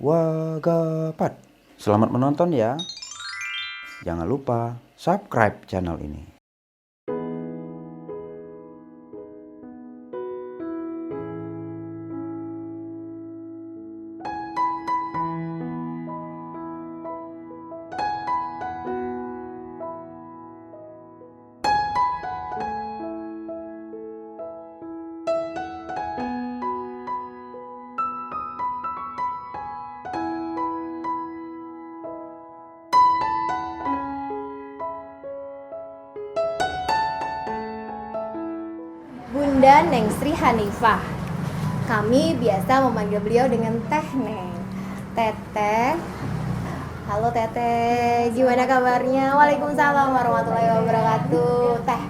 Wagapat. Selamat menonton ya. Jangan lupa subscribe channel ini. Bunda Neng Sri Hanifah. Kami biasa memanggil beliau dengan Teh Neng. Teteh. Halo Teteh, gimana kabarnya? Waalaikumsalam warahmatullahi wabarakatuh. Teh,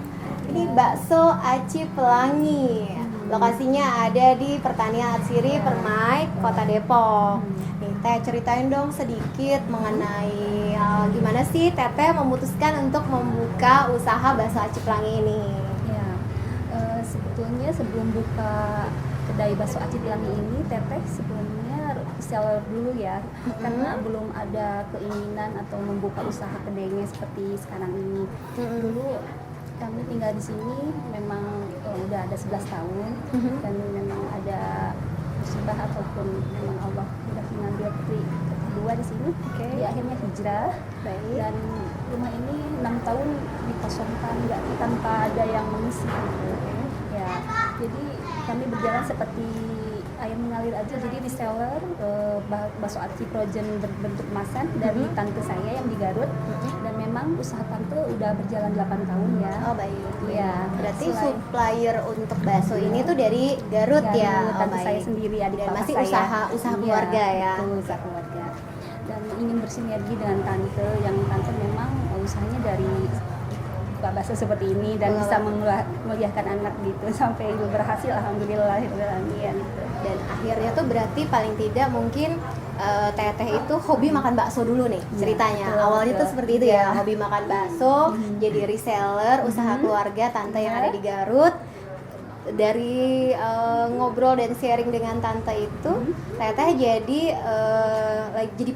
ini bakso Aci Pelangi. Lokasinya ada di Pertanian Atsiri, Permai, Kota Depok. Nih Teh, ceritain dong sedikit mengenai gimana sih Teteh memutuskan untuk membuka usaha bakso Aci Pelangi ini. Sebetulnya sebelum buka kedai bakso Aci Pelangi ini, Teteh sebelumnya reseller dulu ya, karena belum ada keinginan atau membuka usaha kedainya seperti sekarang ini. Dulu kami tinggal di sini memang udah ada 11 tahun dan memang ada musibah ataupun memang Allah sudah mengambil putri kedua di sini. Jadi akhirnya hijrah. Dan rumah ini 6 tahun dikosongkan tanpa ada yang mengisi. Ya, jadi kami berjalan seperti air mengalir aja. Jadi reseller bakso Aci Frozen berbentuk kemasan dari tante saya yang di Garut. Dan memang usaha tante udah berjalan 8 tahun ya. Oh baik. Ya, berarti supplier untuk bakso ini tuh dari Garut ya. Tante saya sendiri, adik dan kakak masih saya. usaha keluarga ya. Betul, usaha keluarga. Dan ingin bersinergi dengan tante, yang tante memang usahanya dari buka bakso seperti ini dan bisa menguliahkan anak gitu sampai berhasil, alhamdulillah. Dan akhirnya tuh berarti paling tidak mungkin Teteh itu hobi makan bakso dulu nih ceritanya. Awalnya tuh seperti itu ya, hobi makan bakso, jadi reseller, usaha keluarga tante yang ada di Garut. Dari ngobrol dan sharing dengan tante itu, Teteh jadi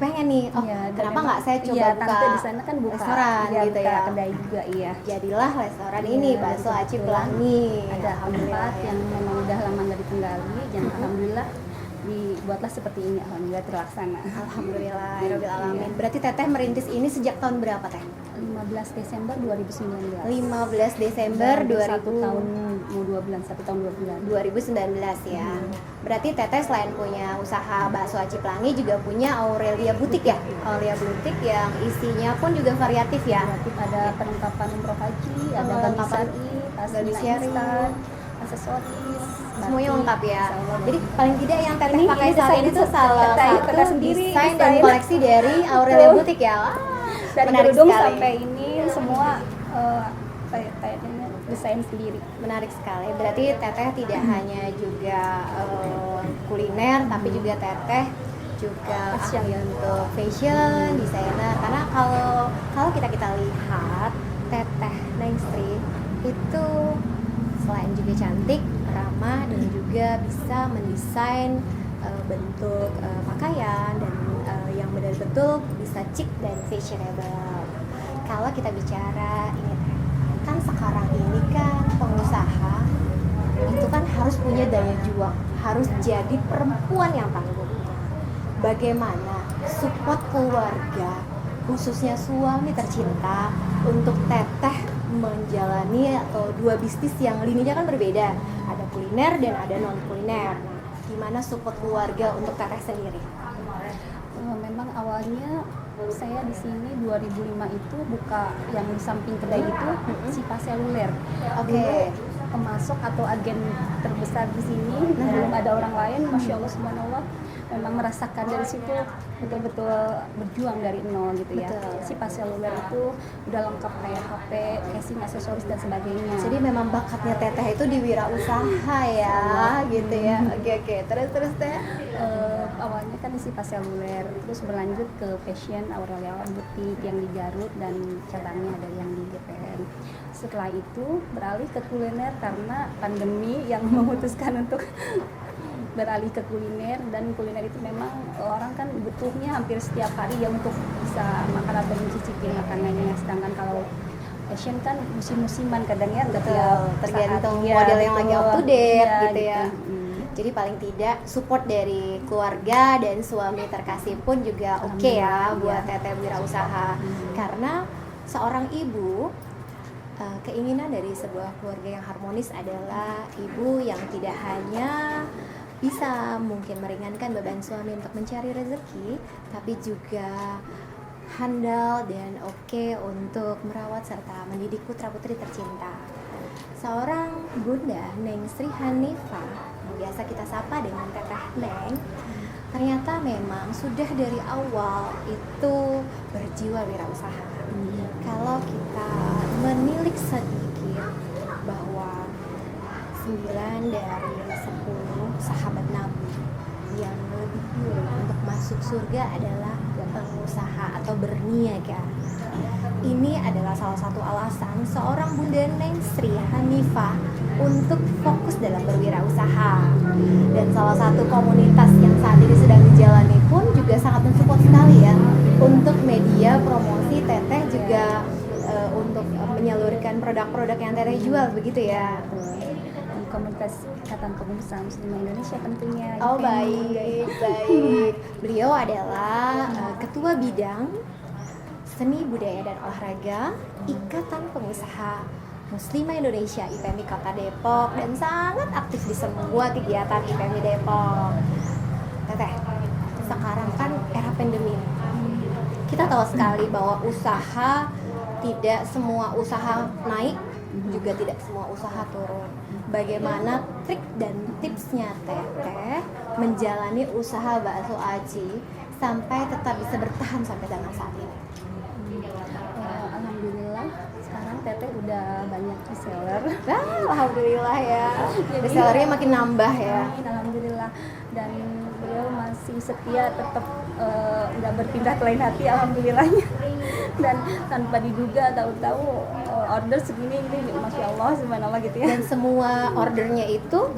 pengen nih, kenapa nggak saya coba buka tante di sana kan buka restoran gitu ya, kedai juga jadilah restoran ini bakso Aci Pelangi. Ada tempat yang memang udah lama nggak ditenggali dan alhamdulillah dibuatlah seperti ini, alhamdulillah terlaksana. Alhamdulillah, rabbil alamin. Berarti Teteh merintis ini sejak tahun berapa Teh? 15 Desember 2019. 15 Desember 1 tahun mau 2 bulan, 1 tahun 2 bulan. 2019 ya. Berarti Teteh selain punya usaha bakso Aci Pelangi juga punya Aurelia Butik ya. Aurelia Butik yang isinya pun juga variatif ya. Ada perlengkapan umroh haji, ada gamisari, tas instan, aksesoris, semuanya lengkap ya. Jadi paling tidak yang Teteh pakai saat ini tuh salah satu desain dan koleksi dari Aurelia Butik ya. Dari kerudung sampai ini semua desain sendiri. Menarik sekali. Berarti Teteh tidak hanya juga kuliner, tapi juga Teteh juga ahli untuk fashion, desainer. Karena kalau kita lihat Teteh Neng Sri itu selain juga cantik, ramah, dan juga bisa mendesain bentuk pakaian dan yang benar-betul bisa chic dan fashionable. Kalau kita bicara ini kan sekarang ini kan pengusaha itu kan harus punya daya juang, harus jadi perempuan yang tangguh. Bagaimana support keluarga, khususnya suami tercinta, untuk Teteh menjalani atau dua bisnis yang lininya kan berbeda, ada kuliner dan ada non kuliner. Nah, gimana support keluarga untuk Teteh sendiri? Memang awalnya saya di sini 2005 itu buka yang di samping kedai itu Sipa Seluler. Pemasok atau agen terbesar di sini, belum ada orang lain, masya Allah subhanallah. Memang merasakan dari situ betul-betul berjuang dari nol gitu ya. Sipa Seluler itu udah lengkap kayak HP, casing, aksesoris dan sebagainya. Jadi memang bakatnya Teteh itu di wirausaha ya, gitu ya. Oke. Terus Teh. Awalnya kan di Sipa Seluler, terus berlanjut ke fashion Aurelia Butik yang di Garut dan cabangnya ada yang di GPN. Setelah itu beralih ke kuliner karena pandemi yang memutuskan untuk beralih ke kuliner, dan kuliner itu memang orang kan butuhnya hampir setiap hari ya untuk bisa makan atau mencicipi makanannya. Sedangkan kalau fashion kan musim-musiman kadang ya nggak tiap tergantung saat. Iya, model yang lagi up to date Iya, gitu ya. Jadi paling tidak support dari keluarga dan suami terkasih pun juga oke ya Alhamdulillah, buat iya. teteh wirausaha. Karena seorang ibu, keinginan dari sebuah keluarga yang harmonis adalah ibu yang tidak hanya bisa mungkin meringankan beban suami untuk mencari rezeki, tapi juga handal dan oke untuk merawat serta mendidik putra-putri tercinta. Seorang bunda, Neng Sri Hanifah, yang biasa kita sapa dengan Teteh Neng, ternyata memang sudah dari awal itu berjiwa wirausaha. Kalau kita menilik sedikit bahwa 9 dari 10 sahabat Nabi yang lebih dulu untuk masuk surga adalah pengusaha atau berniaga. Ini adalah salah satu alasan seorang Bunda Neng Sri Hanifah untuk fokus dalam berwirausaha. Dan salah satu komunitas yang saat ini sedang dijalani pun juga sangat mensupport sekali ya untuk media promosi teteh juga untuk menyalurkan produk-produk yang teteh jual begitu ya. Di komunitas Ikatan Pengusaha Muslimah Indonesia tentunya. Oh baik. Beliau adalah ketua bidang Seni Budaya dan Olahraga Ikatan Pengusaha Muslimah Indonesia IPMI Kota Depok dan sangat aktif di semua kegiatan IPMI Depok. Teteh, sekarang kan era pandemi. Kita tahu sekali bahwa usaha tidak semua usaha naik, juga tidak semua usaha turun. Bagaimana trik dan tipsnya teteh menjalani usaha bakso aci sampai tetap bisa bertahan sampai dengan saat ini? Alhamdulillah sekarang teteh udah banyak reseller. Alhamdulillah ya. Resellernya makin nambah ya. Alhamdulillah, dan beliau masih setia tetap nggak berpindah ke lain hati alhamdulillahnya. Dan tanpa diduga tahu-tahu order segini ini masya Allah subhanallah gitu ya. Dan semua ordernya itu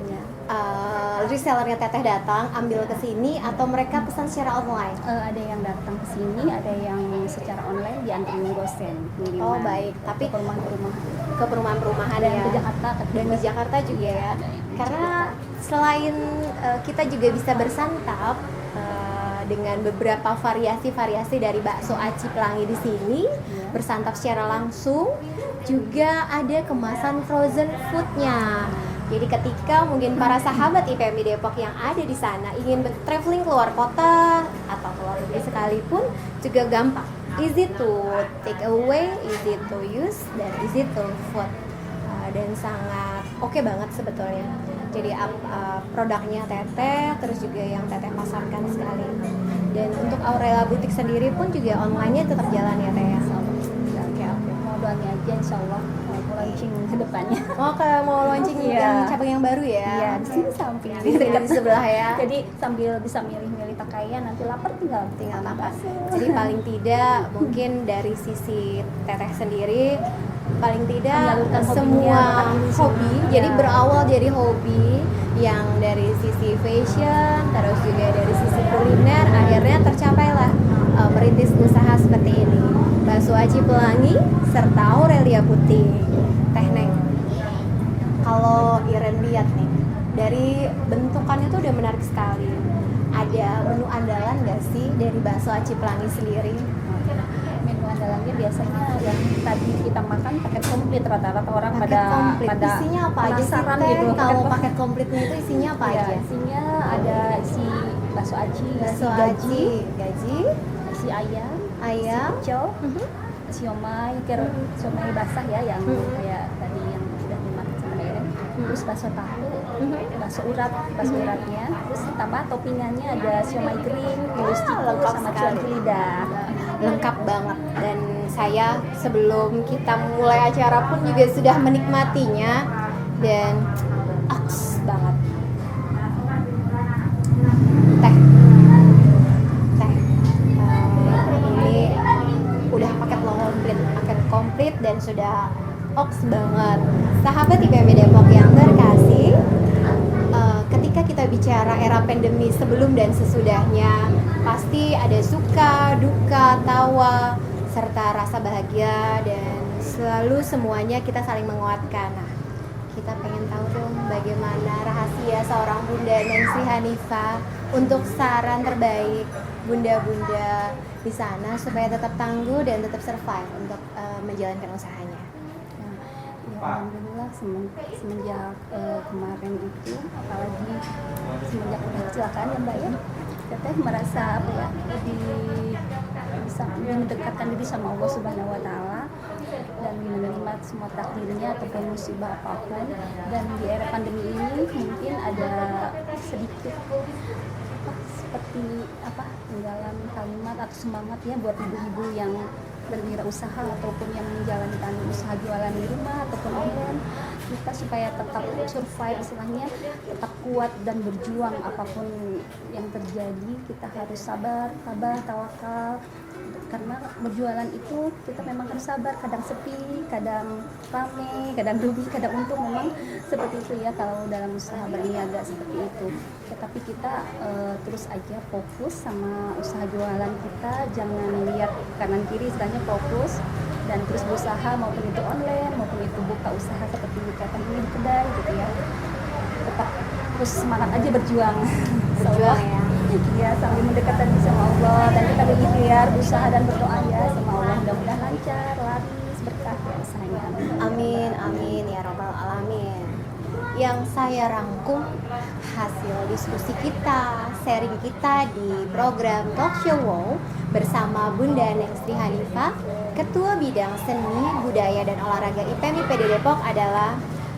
resellernya teteh datang ambil ke sini atau mereka pesan secara online? Ada yang datang ke sini, ada yang secara online diantarin gosen pengiriman. Oh baik, tapi ke perumahan-perumahan. ke perumahan-perumahan Dan ya. ke Jakarta, Dan di Jakarta juga ya. Karena selain kita juga bisa bersantap dengan beberapa variasi-variasi dari bakso aci Pelangi di sini, bersantap secara langsung, juga ada kemasan frozen foodnya. Jadi ketika mungkin para sahabat IPMI Depok yang ada di sana ingin traveling keluar kota atau keluar negeri sekalipun juga gampang, easy to take away, easy to use, dan easy to food. Dan sangat oke banget sebetulnya. Jadi produknya teteh, terus juga yang teteh pasarkan sekali. Dan untuk Aurela Butik sendiri pun juga online-nya tetap jalan ya teh. Oke. Mau doanya aja insya Allah mau launching ke depannya. Mau launching yang cabang yang baru ya? Iya, di sini samping. Di sebelah ya. Jadi sambil bisa milih-milih pakaian, nanti lapar tinggal makan. Jadi paling tidak mungkin dari sisi teteh sendiri paling tidak semua hobi. Jadi berawal dari hobi yang dari sisi fashion, terus juga dari sisi kuliner, akhirnya tercapailah merintis usaha seperti ini. Bakso Aci Pelangi serta Aurelia Putih. Teh Neng, kalau Iren lihat nih, dari bentukannya tuh udah menarik sekali. Ada menu andalan nggak sih dari Bakso Aci Pelangi sendiri? Menu andalannya biasanya yang tadi kita makan paket komplit, rata-rata orang Paket komplit. pada Isinya apa aja sih penasaran teh? gitu. Kalau paket komplitnya itu isinya apa Ya, aja? isinya ada isi bakso aci, Bakso isi aci, gaji, isi ayam, ayam, isi pecel, siomay, siomay basah ya yang kayak tadi yang sudah dimakan sama Eren. Terus bakso tahu, bakso uratnya, terus tambah toppingannya ada siomay kering, tulus lengkap sama sekali. cuanki lidah. lengkap banget. Dan saya sebelum kita mulai acara pun juga sudah menikmatinya dan aks banget. Teh, ini udah paket komplit dan sudah oks banget. Sahabat IPMI Depok yang terkasih, ketika kita bicara era pandemi sebelum dan sesudahnya, duka, tawa, serta rasa bahagia, dan selalu semuanya kita saling menguatkan. Nah, kita pengen tahu dong bagaimana rahasia seorang Bunda Nengsi Hanifah untuk saran terbaik bunda-bunda di sana supaya tetap tangguh dan tetap survive untuk menjalankan usahanya. Alhamdulillah semenjak kemarin itu, apalagi semenjak udah kecelakaan ya Mbak ya, Teteh merasa apa ya, bisa mendekatkan diri sama Allah Subhanahu Wa Taala dan menerima semua takdirnya ataupun musibah apapun. Dan di era pandemi ini mungkin ada sedikit seperti tinggalan kalimat atau semangat ya buat ibu-ibu yang berwirausaha ataupun yang menjalankan usaha jualan di rumah ataupun online, kita supaya tetap survive, istilahnya tetap kuat dan berjuang apapun yang terjadi. Kita harus sabar, tawakal, karena berjualan itu kita memang harus sabar, kadang sepi, kadang rame, kadang rugi, kadang untung, memang seperti itu ya kalau dalam usaha berniaga seperti itu. Tetapi kita terus aja fokus sama usaha jualan kita, jangan lihat kanan kiri, istilahnya fokus dan terus berusaha, maupun itu online maupun itu buka usaha seperti buka ini di kedai gitu ya. Tetap terus semangat aja berjuang Berjuang ya, sambil mendekatkan diri sama Allah, dan kita berikhtiar, berusaha dan berdoa ya sama Allah, mudah-mudahan lancar, laris, berkah ya usahanya. Amin, amin ya robbal alamin. Yang saya rangkum hasil diskusi kita, sharing kita di program Talk Show Wow bersama Bunda Nengsi Hanifah, Ketua Bidang Seni, Budaya dan Olahraga IPM IPD Depok, adalah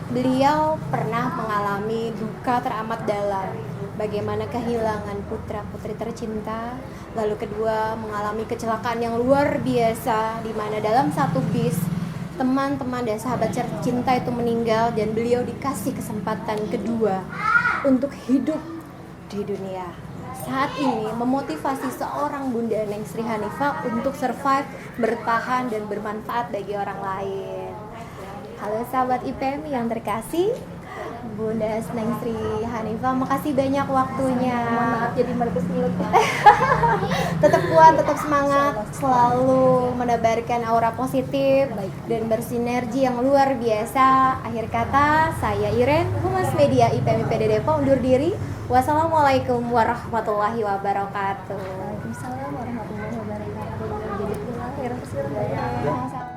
beliau pernah mengalami duka teramat dalam. Bagaimana kehilangan putra-putri tercinta, lalu kedua mengalami kecelakaan yang luar biasa di mana dalam satu bis teman-teman dan sahabat tercinta itu meninggal, dan beliau dikasih kesempatan kedua untuk hidup di dunia. Saat ini memotivasi seorang Bunda Nengsi Hanifah untuk survive, bertahan dan bermanfaat bagi orang lain. Halo sahabat IPM yang terkasih, Bunda Nengsi Hanifah, makasih banyak waktunya. Mohon maaf jadi meletus milut. Tetap kuat, tetap semangat, selalu menebarkan aura positif dan bersinergi yang luar biasa. Akhir kata, saya Iren, Humas Media IPM IPD Depok, undur diri. Wassalamualaikum warahmatullahi wabarakatuh. Waalaikumsalam warahmatullahi wabarakatuh. Jadi khairan.